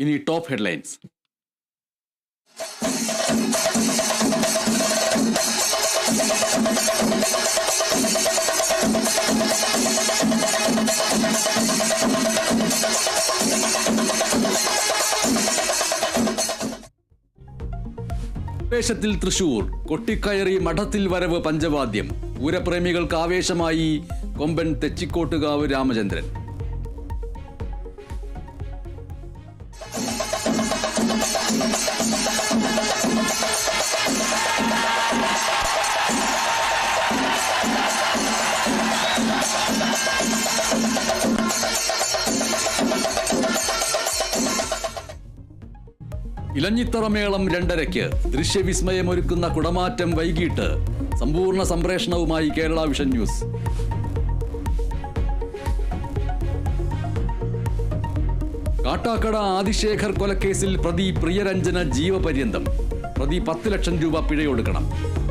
ഇനി top headlines. ആവേശത്തിൽ തൃശൂർ, കൊട്ടിക്കയറി മഠത്തിൽ വരവ് പഞ്ചവാദ്യം. പൂരപ്രേമികൾക്ക് ആവേശമായി കൊമ്പൻ തെച്ചിക്കോട്ടുകാവ് രാമചന്ദ്രൻ. ഇലഞ്ഞിത്തറമേളം 2:30. ദൃശ്യവിസ്മയമൊരുക്കുന്ന കുടമാറ്റം വൈകിട്ട്. സമ്പൂർണ്ണ സംപ്രേഷണവുമായി കേരള വിഷൻ ന്യൂസ്. കാട്ടാക്കട ആദിശേഖർ കൊലക്കേസിൽ പ്രതി പ്രിയരഞ്ജന ജീവപര്യന്തം. പ്രതി 10 ലക്ഷം രൂപ പിഴയൊടുക്കണം.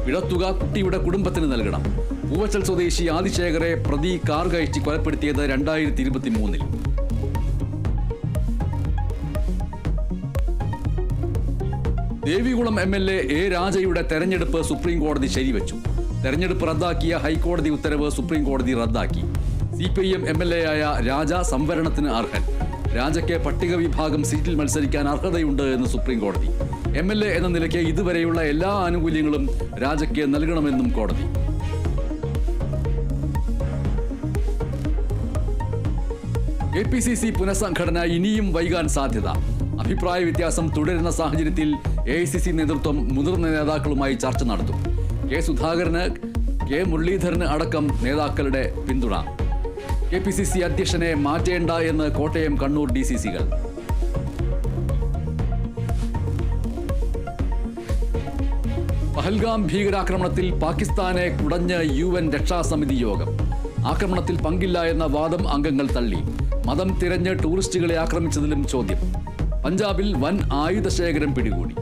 പിഴത്തുക കുട്ടിയുടെ കുടുംബത്തിന് നൽകണം. പൂവച്ചൽ സ്വദേശി ആദിശേഖറെ പ്രതി കാർ കയറ്റി കൊലപ്പെടുത്തിയത് 2023. ദേവികുളം MLA എ രാജയുടെ തെരഞ്ഞെടുപ്പ് സുപ്രീം കോടതി ശരിവെച്ചു. തെരഞ്ഞെടുപ്പ് റദ്ദാക്കിയ ഹൈക്കോടതി ഉത്തരവ് സുപ്രീം കോടതി റദ്ദാക്കി. CPIM MLA ആയ രാജ സംവരണത്തിന് അർഹൻ. രാജയ്ക്ക് പട്ടിക വിഭാഗം സീറ്റിൽ മത്സരിക്കാൻ അർഹതയുണ്ട് എന്ന് സുപ്രീം കോടതി. MLA എന്ന നിലയ്ക്ക് ഇതുവരെയുള്ള എല്ലാ ആനുകൂല്യങ്ങളും രാജയ്ക്ക് നൽകണമെന്നും കോടതി. APCC പുനഃസംഘടന ഇനിയും വൈകാൻ സാധ്യത. അഭിപ്രായ വ്യത്യാസം തുടരുന്ന സാഹചര്യത്തിൽ AICC നേതൃത്വം മുതിർന്ന നേതാക്കളുമായി ചർച്ച നടത്തും. K സുധാകരന്, K മുരളീധരന് അടക്കം നേതാക്കളുടെ പിന്തുണ. KPCC അധ്യക്ഷനെ മാറ്റേണ്ട എന്ന് കോട്ടയം, കണ്ണൂർ DCCകൾ. പഹൽഗാം ഭീകരാക്രമണത്തിൽ പാകിസ്ഥാനെ കുടഞ്ഞ് UN രക്ഷാസമിതി യോഗം. ആക്രമണത്തിൽ പങ്കില്ല എന്ന വാദം അംഗങ്ങൾ തള്ളി. മതം തിരഞ്ഞ് ടൂറിസ്റ്റുകളെ ആക്രമിച്ചതിലും ചോദ്യം. പഞ്ചാബിൽ വൻ ആയുധശേഖരം പിടികൂടി.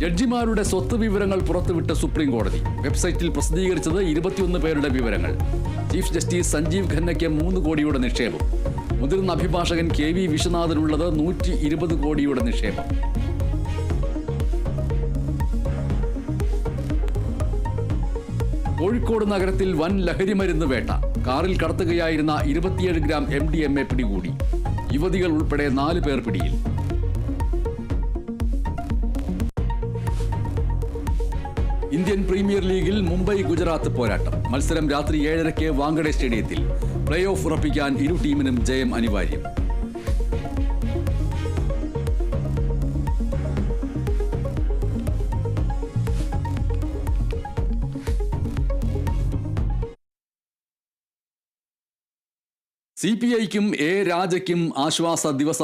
ജഡ്ജിമാരുടെ സ്വത്ത് വിവരങ്ങൾ പുറത്തുവിട്ട സുപ്രീം കോടതി. വെബ്സൈറ്റിൽ പ്രസിദ്ധീകരിച്ചത് 21 പേരുടെ വിവരങ്ങൾ. ചീഫ് ജസ്റ്റിസ് സഞ്ജീവ് ഖന്നയ്ക്ക് 3 കോടിയുടെ നിക്ഷേപം. മുതിർന്ന അഭിഭാഷകൻ KV വിശ്വനാഥനുള്ളത് 120 കോടിയുടെ നിക്ഷേപം. കോഴിക്കോട് നഗരത്തിൽ വൻ ലഹരിമരുന്ന് വേട്ട. കാറിൽ കടത്തുകയായിരുന്ന 27 ഗ്രാം MDMA പിടികൂടി. യുവതികൾ ഉൾപ്പെടെ 4 പേർ പിടിയിൽ. ഇന്ത്യൻ പ്രീമിയർ ലീഗിൽ മുംബൈ ഗുജറാത്ത് പോരാട്ടം. മത്സരം രാത്രി 7:30 വാങ്കഡെ സ്റ്റേഡിയത്തിൽ. പ്ലേ ഓഫ് ഉറപ്പിക്കാൻ ഇരു ടീമിനും ജയം അനിവാര്യം. CPIക്കും എ രാജയ്ക്കും ആശ്വാസ ദിവസം.